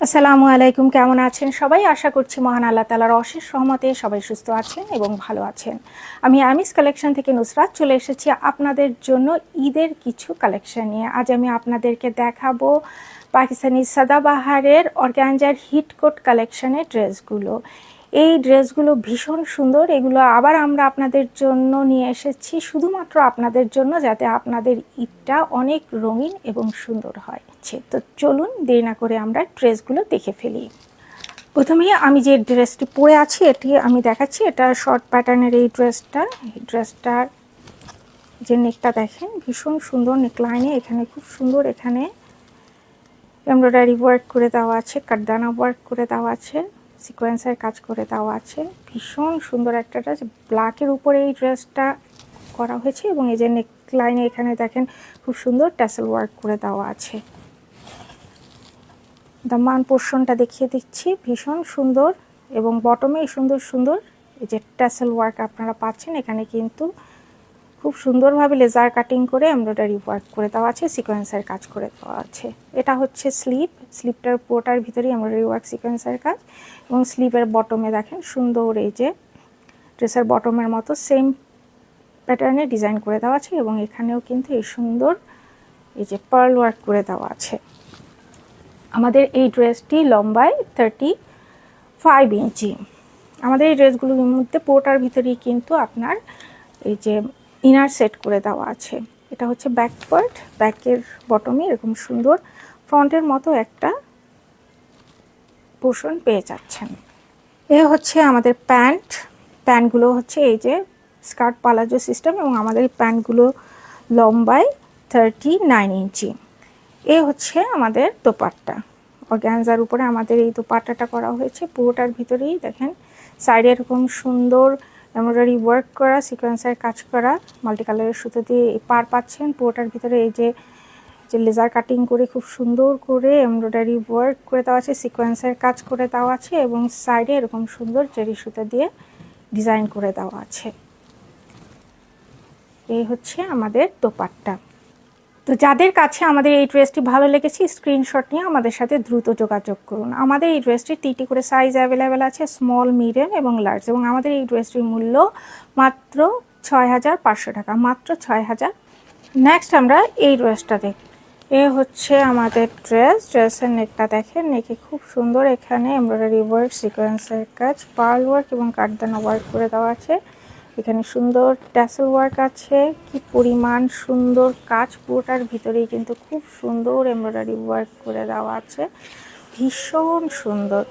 আসসালামু আলাইকুম, কেমন আছেন সবাই? আশা করছি মহান আল্লাহ তাআলার অশেষ রহমতে সবাই সুস্থ আছেন এবং ভালো আছেন। আমি আমিস কালেকশন থেকে নুসরাত চলে এসেছি আপনাদের জন্য ঈদের কিছু কালেকশন নিয়ে। আজ আমি আপনাদেরকে দেখাবো পাকিস্তানি সাদাবাহারের অর্গানজার হিটকোট কালেকশনের ড্রেসগুলো। এই ড্রেসগুলো ভীষণ সুন্দর। এগুলো আবার আমরা আপনাদের জন্য নিয়ে এসেছি শুধুমাত্র আপনাদের জন্য, যাতে আপনাদের ঈদটা অনেক রঙিন এবং সুন্দর হয়। তো চলুন দেরি না করে আমরা ড্রেসগুলো দেখে ফেলি। প্রথমেই আমি যে ড্রেসটি পরে আছি এটি আমি দেখাচ্ছি। এটা শর্ট প্যাটার্নের এই ড্রেসটার যে নেকটা দেখেন ভীষণ সুন্দর নেকলাইনে, এখানে খুব সুন্দর এখানে এমব্রয়ডারি ওয়ার্ক করে দেওয়া আছে, কাটদানা ওয়ার্ক করে দেওয়া আছে, সিকোয়েন্সের কাজ করে দেওয়া আছে। ভীষণ সুন্দর একটা ড্রেস, ব্ল্যাকের উপরে এই ড্রেসটা করা হয়েছে এবং এই যে নেকলাইনে এখানে দেখেন খুব সুন্দর ট্যাসেল ওয়ার্ক করে দেওয়া আছে। দামান পোর্শনটা দেখিয়ে দিচ্ছি, ভীষণ সুন্দর এবং বটমে সুন্দর সুন্দর এই যে ট্যাসেল ওয়ার্ক আপনারা পাচ্ছেন। এখানে কিন্তু খুব সুন্দরভাবে লেজার কাটিং করে এমব্রয়ডারি ওয়ার্ক করে দেওয়া আছে, সিকোয়েন্সের কাজ করে দেওয়া আছে। এটা হচ্ছে স্লিপটার পুরোটার ভিতরেই এমব্রয়ডারি ওয়ার্ক সিকোয়েন্সের কাজ এবং স্লিপের বটমে দেখেন সুন্দর এই যে ড্রেসের বটমের মতো সেম প্যাটার্নে ডিজাইন করে দেওয়া আছে এবং এখানেও কিন্তু এই সুন্দর এই যে পার্ল ওয়ার্ক করে দেওয়া আছে। আমাদের এই ড্রেসটি লম্বায় 35 ইঞ্চি। আমাদের এই ড্রেসগুলোর মধ্যে পুরোটার ভিতরেই কিন্তু আপনার এই যে ইনার সেট করে দেওয়া আছে। এটা হচ্ছে ব্যাক পার্ট, ব্যাকের বটমে এরকম সুন্দর ফ্রন্টের মতো একটা পোর্শন পেয়ে যাচ্ছেন। এ হচ্ছে আমাদের প্যান্টগুলো হচ্ছে এই যে স্কার্ট পালাজো সিস্টেম এবং আমাদের এই প্যান্টগুলো লম্বায় 39 ইঞ্চি। এ হচ্ছে আমাদের দোপাট্টা, অর্গানজার উপরে আমাদের এই দোপাট্টাটা করা হয়েছে। পুরোটার ভিতরেই দেখেন সাইডে এরকম সুন্দর এমব্রয়ডারি ওয়ার্ক করা, সিকোয়েন্সের কাজ করা, মাল্টি কালারের সুতো দিয়ে পার পাচ্ছেন। পুরোটার ভিতরে এই যে লেজার কাটিং করে খুব সুন্দর করে এমব্রয়ডারি ওয়ার্ক করে দেওয়া আছে, সিকোয়েন্সের কাজ করে দেওয়া আছে এবং সাইডে এরকম সুন্দর চেরি সুতো দিয়ে ডিজাইন করে দেওয়া আছে। এই হচ্ছে আমাদের দোপাট্টা। তো যাদের কাছে আমাদের এই ড্রেসটি ভালো লেগেছে স্ক্রিনশট নিয়ে আমাদের সাথে দ্রুত যোগাযোগ করুন। আমাদের এই ড্রেসটির 3টি করে সাইজ অ্যাভেলেবেল আছে, স্মল, মিডিয়াম এবং লার্জ, এবং আমাদের এই ড্রেসটির মূল্য মাত্র 6500 টাকা, মাত্র 6000। নেক্সট আমরা এই ড্রেসটা দেখব। এ হচ্ছে আমাদের ড্রেসের নেকটা দেখেন, নেকে খুব সুন্দর এখানে এমব্রয়ডারি ওয়ার্ক, সিকোয়েন্সের কাজ, পার্ল ওয়ার্ক এবং কাটদানা ওয়ার্ক করে দেওয়া আছে। এখানে সুন্দর ট্যাসেল ওয়ার্ক আছে, কি পরিমাণ সুন্দর কাজ, পুরোটার ভিতরেই কিন্তু খুব সুন্দর এমব্রয়ডারি ওয়ার্ক করে দেওয়া আছে, ভীষণ সুন্দর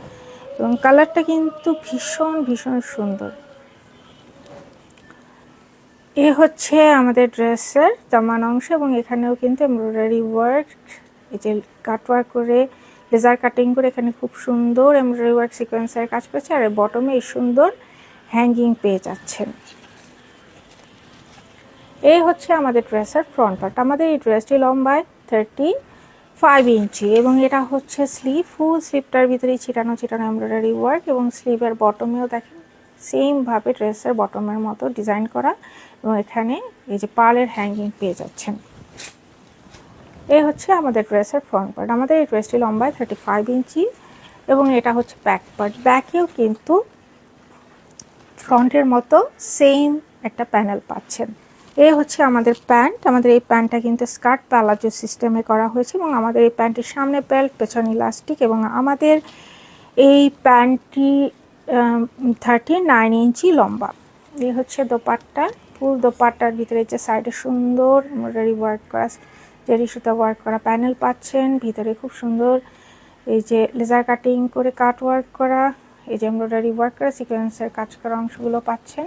এবং কালারটা কিন্তু ভীষণ ভীষণ সুন্দর। এ হচ্ছে আমাদের ড্রেসের দামান অংশ এবং এখানেও কিন্তু এমব্রয়ডারি ওয়ার্ক, এই যে কাট ওয়ার্ক করে লেজার কাটিং করে এখানে খুব সুন্দর এমব্রয়ডারি ওয়ার্ক সিকোয়েন্সের কাজ করেছে আর বটমে এই সুন্দর হ্যাঙ্গিং পেয়ে যাচ্ছেন। এই হচ্ছে আমাদের ড্রেসের ফ্রন্ট পার্ট। আমাদের এই ড্রেসটি লম্বায় 35 ইঞ্চি এবং এটা হচ্ছে স্লিভ, ফুল স্লিভটার ভিতরেই ছিটানো এমব্রয়ডারি ওয়ার্ক এবং স্লিভের বটমেও দেখেন সেমভাবে ড্রেসের বটমের মতো ডিজাইন করা এবং এখানে এই যে পার্লের হ্যাঙ্গিং পেয়ে যাচ্ছেন। এই হচ্ছে আমাদের ড্রেসের ফ্রন্ট পার্ট। আমাদের এই ড্রেসটি লম্বায় 35 ইঞ্চি এবং এটা হচ্ছে ব্যাক পার্ট। ব্যাকেও কিন্তু ফ্রন্টের মতো সেম একটা প্যানেল পাচ্ছেন। এই হচ্ছে আমাদের প্যান্ট। আমাদের এই প্যান্টটা কিন্তু স্কার্ট প্যালাজো সিস্টেমে করা হয়েছে এবং আমাদের এই প্যান্টের সামনে বেল্ট, পেছনে ইলাস্টিক এবং আমাদের এই প্যান্টটি 39 ইঞ্চি লম্বা। এই হচ্ছে দোপাট্টা, ফুল দোপাট্টার ভিতরে যে সাইডে সুন্দর এমব্রয়ডারি ওয়ার্ক করা, জেরি সুতা ওয়ার্ক করা প্যানেল পাচ্ছেন। ভিতরে খুব সুন্দর এই যে লেজার কাটিং করে কাট ওয়ার্ক করা, এই যে এমব্রয়ডারি ওয়ার্ক করা, সিকোয়েন্সের কাজ করা অংশগুলো পাচ্ছেন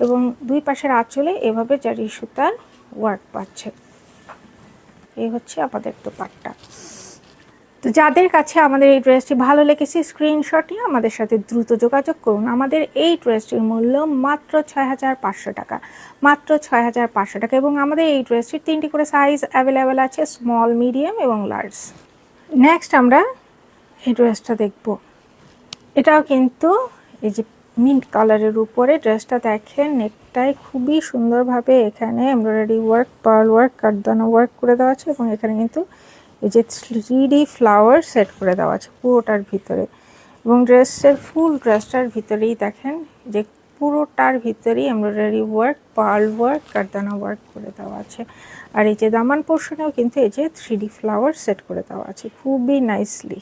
এবং দুই পাশের আঁচলে এভাবে জারি সুতার ওয়ার্ক পাচ্ছেন। এই হচ্ছে আমাদের দোপাট্টা। তো যাদের কাছে আমাদের এই ড্রেসটি ভালো লেগেছে স্ক্রিনশট নিয়ে আমাদের সাথে দ্রুত যোগাযোগ করুন। আমাদের এই ড্রেসটির মূল্য মাত্র 6500 টাকা, মাত্র 6500 টাকা এবং আমাদের এই ড্রেসটির 3টি করে সাইজ অ্যাভেলেবেল আছে, স্মল, মিডিয়াম এবং লার্জ। নেক্সট আমরা এই ড্রেসটা দেখব। এটাও কিন্তু এই যে মিন্ট কালারের উপরে ড্রেসটা দেখেন, নেকটাই খুবই সুন্দরভাবে এখানে এমব্রয়ডারি ওয়ার্ক, পার্ল ওয়ার্ক, কাটদানা ওয়ার্ক করে দেওয়া আছে এবং এখানে কিন্তু এই যে 3D ফ্লাওয়ার সেট করে দেওয়া আছে পুরোটার ভিতরে, এবং ড্রেসের ফুল ড্রেসটার ভিতরেই দেখেন যে পুরোটার ভিতরেই এমব্রয়ডারি ওয়ার্ক, পার্ল ওয়ার্ক, কারদানা ওয়ার্ক করে দেওয়া আছে। আর এই যে দামান পোর্শনেও কিন্তু এই যে 3D ফ্লাওয়ার সেট করে দেওয়া আছে খুবই নাইসলি,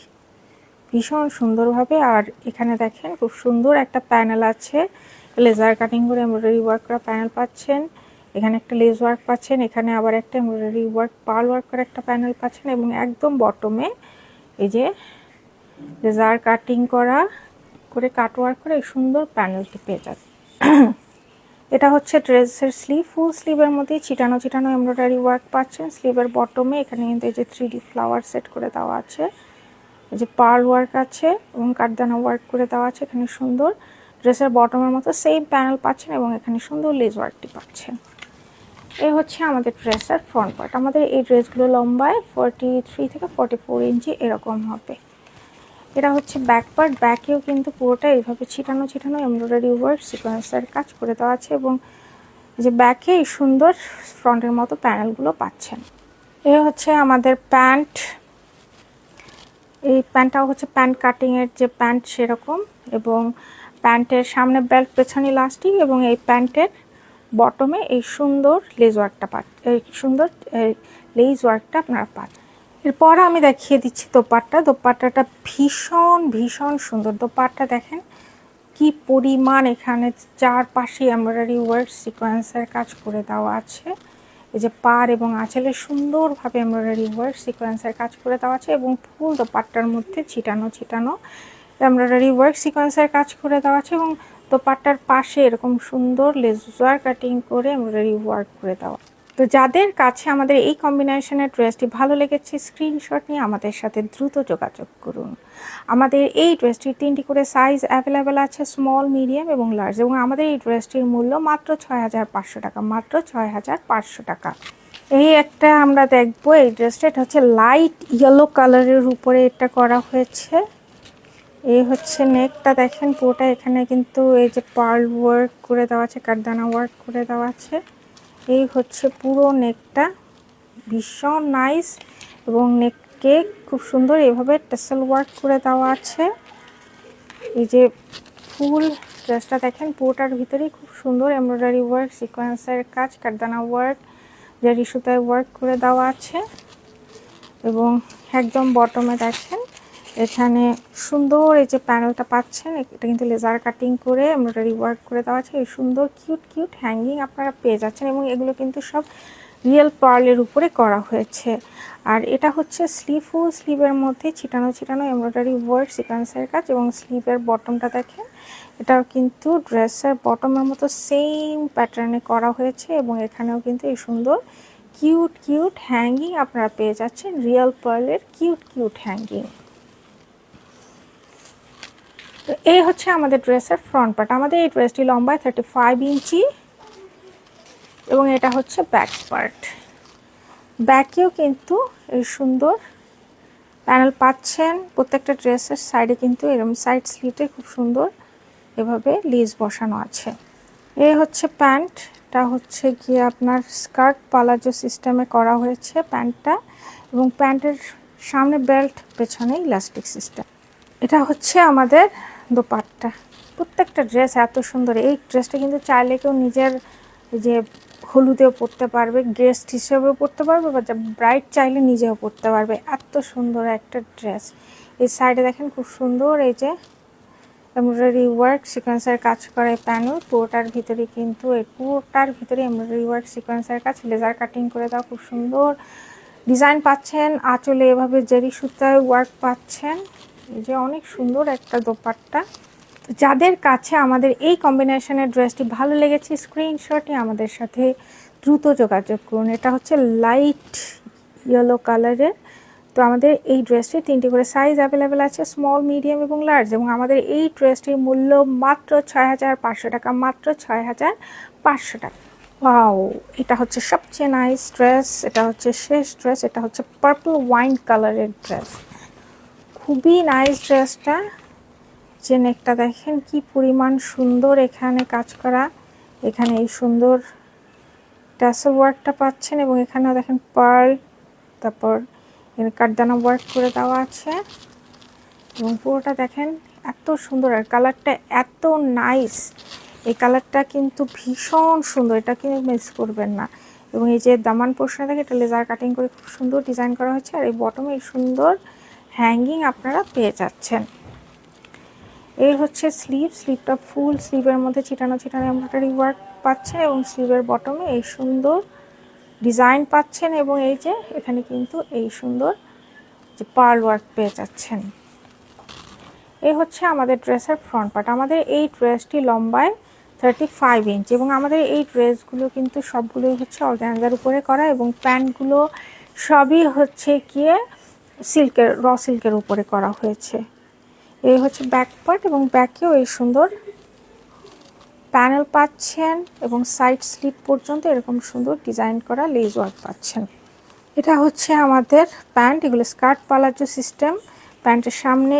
ভীষণ সুন্দরভাবে। আর এখানে দেখেন খুব সুন্দর একটা প্যানেল আছে, লেজার কাটিং করে এমব্রয়ডারি ওয়ার্ক করা প্যানেল পাচ্ছেন। এখানে একটা লেস ওয়ার্ক পাচ্ছেন, এখানে আবার একটা এমব্রয়ডারি ওয়ার্ক পার্ল ওয়ার্ক করা একটা প্যানেল পাচ্ছেন, এবং একদম বটমে এই যে লেজার কাটিং করা করে কাট ওয়ার্ক করে এই সুন্দর প্যানেলটি পেয়ে যাচ্ছে। এটা হচ্ছে ড্রেসের স্লিভ, ফুল স্লিভের মধ্যে ছিটানো ছিটানো এমব্রয়ডারি ওয়ার্ক পাচ্ছেন। স্লিভের বটমে এখানে কিন্তু এই যে 3D ফ্লাওয়ার সেট করে দেওয়া আছে, এই যে পার্ল ওয়ার্ক আছে এবং কাঠদানা ওয়ার্ক করে দেওয়া আছে এখানে সুন্দর। ড্রেসের বটমের মতো সেম প্যানেল পাচ্ছেন এবং এখানে সুন্দর লেস ওয়ার্কটি পাচ্ছেন। এই হচ্ছে আমাদের ড্রেসের ফ্রন্ট পার্ট। আমাদের এই ড্রেসগুলো লম্বায় 43 থেকে 44 ইঞ্চি এরকম হবে। এটা হচ্ছে ব্যাক পার্ট, ব্যাকেও কিন্তু পুরোটা এইভাবে ছিটানো ছিটানো এমব্রয়ডারি ওয়ার্ক সিকোয়েন্সের কাজ করে দেওয়া আছে, এবং যে ব্যাকে এই সুন্দর ফ্রন্টের মতো প্যানেলগুলো পাচ্ছেন। এ হচ্ছে আমাদের প্যান্ট। এই প্যান্টটাও হচ্ছে প্যান্ট কাটিংয়ের যে প্যান্ট সেরকম, এবং প্যান্টের সামনে বেল্ট পেছনে ইলাস্টিক, এবং এই প্যান্টের বটমে এই সুন্দর লেস ওয়ার্কটা এই সুন্দর লেস ওয়ার্কটা আপনারা পান। এরপর আমি দেখিয়ে দিচ্ছি দোপাট্টা। দোপাট্টাটা ভীষণ ভীষণ সুন্দর। দোপাট্টা দেখেন কি পরিমাণ এখানে চারপাশে এমব্রয়ডারি ওয়ার্ক সিকোয়েন্সের কাজ করে দেওয়া আছে। এই যে পার এবং আঁচলে সুন্দরভাবে এমব্রয়ডারি ওয়ার্ক সিকোয়েন্সের কাজ করে দেওয়া আছে, এবং ফুল দোপাট্টার মধ্যে ছিটানো ছিটানো এমব্রয়ডারি ওয়ার্ক সিকোয়েন্সের কাজ করে দেওয়া আছে, এবং দোপাট্টার পাশে এরকম সুন্দর লেজার কাটিং করে এমব্রয়ডারি ওয়ার্ক করে দেওয়া। তো যাদের কাছে আমাদের এই কম্বিনেশনের ড্রেসটি ভালো লেগেছে স্ক্রিনশট নিয়ে আমাদের সাথে দ্রুত যোগাযোগ করুন। আমাদের এই ড্রেসটির 3টি করে সাইজ অ্যাভেলেবেল আছে, স্মল, মিডিয়াম এবং লার্জ, এবং আমাদের এই ড্রেসটির মূল্য মাত্র 6500 টাকা, মাত্র 6500 টাকা। এই একটা আমরা দেখবো এই ড্রেসটা, এটা হচ্ছে লাইট ইয়েলো কালারের উপরে এটা করা হয়েছে। এই হচ্ছে নেকটা দেখেন পুরোটা, এখানে কিন্তু এই যে পার্ল ওয়ার্ক করে দেওয়া আছে, কাঠদানা ওয়ার্ক করে দেওয়া আছে। এই হচ্ছে পুরো নেকটা, ভীষণ নাইস, এবং নেককে খুব সুন্দর এভাবে টেসেল ওয়ার্ক করে দেওয়া আছে। এই যে ফুল ড্রেসটা দেখেন পুরোটার ভিতরেই খুব সুন্দর এমব্রয়ডারি ওয়ার্ক সিকোয়েন্সের কাজ, কাঠদানা ওয়ার্ক, জারি সুতায় ওয়ার্ক করে দেওয়া আছে, এবং একদম বটমে দেখেন এখানে সুন্দর এই যে প্যানেলটা পাচ্ছেন, এটা কিন্তু লেজার কাটিং করে এমব্রয়ডারি ওয়ার্ক করে দেওয়া আছে। এই সুন্দর কিউট কিউট হ্যাঙ্গিং আপনারা পেয়ে যাচ্ছেন, এবং এগুলো কিন্তু সব রিয়েল পার্লের উপরে করা হয়েছে। আর এটা হচ্ছে স্লিভ, ফুল স্লিভের মধ্যে ছিটানো ছিটানো এমব্রয়ডারি ওয়ার্ক সিকোয়েন্সের কাজ, এবং স্লিভের বটমটা দেখেন এটাও কিন্তু ড্রেসের বটমের মতো সেম প্যাটার্নে করা হয়েছে, এবং এখানেও কিন্তু এই সুন্দর কিউট কিউট হ্যাঙ্গিং আপনারা পেয়ে যাচ্ছেন, রিয়েল পার্লের কিউট কিউট হ্যাঙ্গিং। তো এই হচ্ছে আমাদের ড্রেসের ফ্রন্ট পার্ট। আমাদের এই ড্রেসটি লম্বায় 35 ইঞ্চি, এবং এটা হচ্ছে ব্যাক পার্ট। ব্যাকেও কিন্তু এই সুন্দর প্যানেল পাচ্ছেন, প্রত্যেকটা ড্রেসের সাইডে কিন্তু এরকম সাইড স্লিটে খুব সুন্দর এভাবে লেস বসানো আছে। এই হচ্ছে প্যান্টটা, হচ্ছে গিয়ে আপনার স্কার্ট পালাজো সিস্টেমে করা হয়েছে প্যান্টটা, এবং প্যান্টের সামনে বেল্ট, পেছনে ইলাস্টিক সিস্টেম। এটা হচ্ছে আমাদের দোপাট্টা। প্রত্যেকটা ড্রেস এত সুন্দর। এই ড্রেসটা কিন্তু চাইলে কেউ নিজের যে হলুদেও পরতে পারবে, গেস্ট হিসেবেও পরতে পারবে, বা ব্রাইড চাইলে নিজেও পরতে পারবে, এত সুন্দর একটা ড্রেস। এই সাইডে দেখেন খুব সুন্দর এই যে এমব্রয়ডারি ওয়ার্ক সিকোয়েন্সের কাজ করে প্যানেল, পুরোটার ভিতরে কিন্তু এই পুরোটার ভিতরে এমব্রয়ডারি ওয়ার্ক সিকোয়েন্সের কাজ, লেজার কাটিং করে দাও, খুব সুন্দর ডিজাইন পাচ্ছেন। আঁচলে এভাবে জারি সুতায় ওয়ার্ক পাচ্ছেন। এই যে অনেক সুন্দর একটা দোপাট্টা। যাদের কাছে আমাদের এই কম্বিনেশনের ড্রেসটি ভালো লেগেছে স্ক্রিনশটে আমাদের সাথে দ্রুত যোগাযোগ করুন। এটা হচ্ছে লাইট ইয়েলো কালারের। তো আমাদের এই ড্রেসটির 3টি করে সাইজ অ্যাভেলেবেল আছে, স্মল, মিডিয়াম এবং লার্জ, এবং আমাদের এই ড্রেসটির মূল্য মাত্র 6500 টাকা, মাত্র 6500 টাকা। ওয়াও, এটা হচ্ছে সবচেয়ে নাইস ড্রেস, এটা হচ্ছে শেষ ড্রেস, এটা হচ্ছে পার্পল ওয়াইন কালারের ড্রেস। খুবই নাইস ড্রেসটা। যে নেকটা দেখেন কি পরিমাণ সুন্দর এখানে কাজ করা, এখানে এই সুন্দর ট্যাসেল ওয়ার্কটা পাচ্ছেন, এবং এখানেও দেখেন পার্ল, তারপর এখানে কাঠদানা ওয়ার্ক করে দেওয়া আছে এবং পুরোটা দেখেন এত সুন্দর, আর কালারটা এত নাইস। এই কালারটা কিন্তু ভীষণ সুন্দর, এটা কিন্তু মিস করবেন না। এবং এই যে দামান পোর্শনে দেখে এটা লেজার কাটিং করে খুব সুন্দর ডিজাইন করা হয়েছে, আর এই বটমে এই সুন্দর হ্যাঙ্গিং আপনারা পেয়ে যাচ্ছেন। এই হচ্ছে স্লিভটা ফুল স্লিভের মধ্যে চিটানো এমব্রয়ডারি ওয়ার্ক পাচ্ছেন এবং স্লিভের বটমে এই সুন্দর ডিজাইন পাচ্ছেন এবং এই যে এখানে কিন্তু এই সুন্দর যে পার্ল ওয়ার্ক পেয়ে যাচ্ছেন। এই হচ্ছে আমাদের ড্রেসের ফ্রন্ট পার্ট। আমাদের এই ড্রেসটি লম্বায় 35 ইঞ্চ এবং আমাদের এই ড্রেসগুলো কিন্তু সবগুলোই হচ্ছে অর্গানজার উপরে করা এবং প্যান্টগুলো সবই হচ্ছে গিয়ে র সিল্কের উপরে করা হয়েছে। এই হচ্ছে ব্যাক পার্ট এবং ব্যাকেও এই সুন্দর প্যানেল পাচ্ছেন এবং সাইড স্লিপ পর্যন্ত এরকম সুন্দর ডিজাইন করা লেস ওয়ার্ক পাচ্ছেন। এটা হচ্ছে আমাদের প্যান্ট, এগুলো স্কার্ট পালাজো সিস্টেম, প্যান্টের সামনে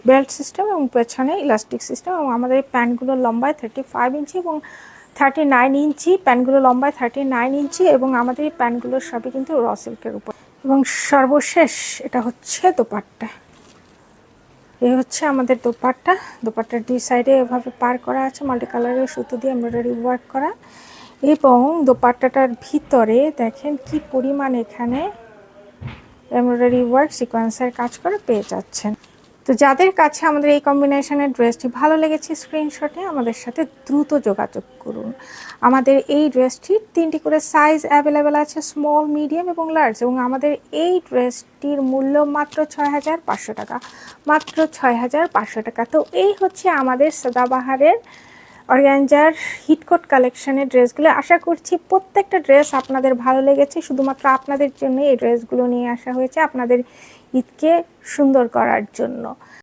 বেল্ট সিস্টেম এবং পেছনে ইলাস্টিক সিস্টেম এবং আমাদের এই প্যান্টগুলো লম্বায় 35 ইঞ্চি এবং 39 ইঞ্চি, প্যান্টগুলো লম্বায় 39 ইঞ্চি এবং আমাদের এই প্যান্টগুলো সবই কিন্তু র সিল্কের উপর। এবং সর্বশেষ এটা হচ্ছে দোপাট্টা। এই হচ্ছে আমাদের দোপাট্টার দুই সাইডে এভাবে পার করা আছে মাল্টি কালারের সুতো দিয়ে এমব্রয়ডারি ওয়ার্ক করা এবং দোপাট্টাটার ভিতরে দেখেন কি পরিমাণ এখানে এমব্রয়ডারি ওয়ার্ক সিকোয়েন্সের কাজ করে পেয়ে যাচ্ছেন। তো যাদের কাছে আমাদের এই কম্বিনেশনের ড্রেসটি ভালো লেগেছে স্ক্রিনশটে আমাদের সাথে দ্রুত যোগাযোগ করুন। আমাদের এই ড্রেসটির 3টি করে সাইজ অ্যাভেলেবেল আছে, স্মল, মিডিয়াম এবং লার্জ, এবং আমাদের এই ড্রেসটির মূল্য মাত্র 6,500 টাকা, মাত্র 6,500 টাকা। তো এই হচ্ছে আমাদের সদাবাহারের অর্গানজার হিটকোট কালেকশনের ড্রেসগুলো। আশা করছি প্রত্যেকটা ড্রেস আপনাদের ভালো লেগেছে। শুধুমাত্র আপনাদের জন্য এই ড্রেসগুলো নিয়ে আসা হয়েছে, আপনাদের ঈদকে সুন্দর করার জন্য।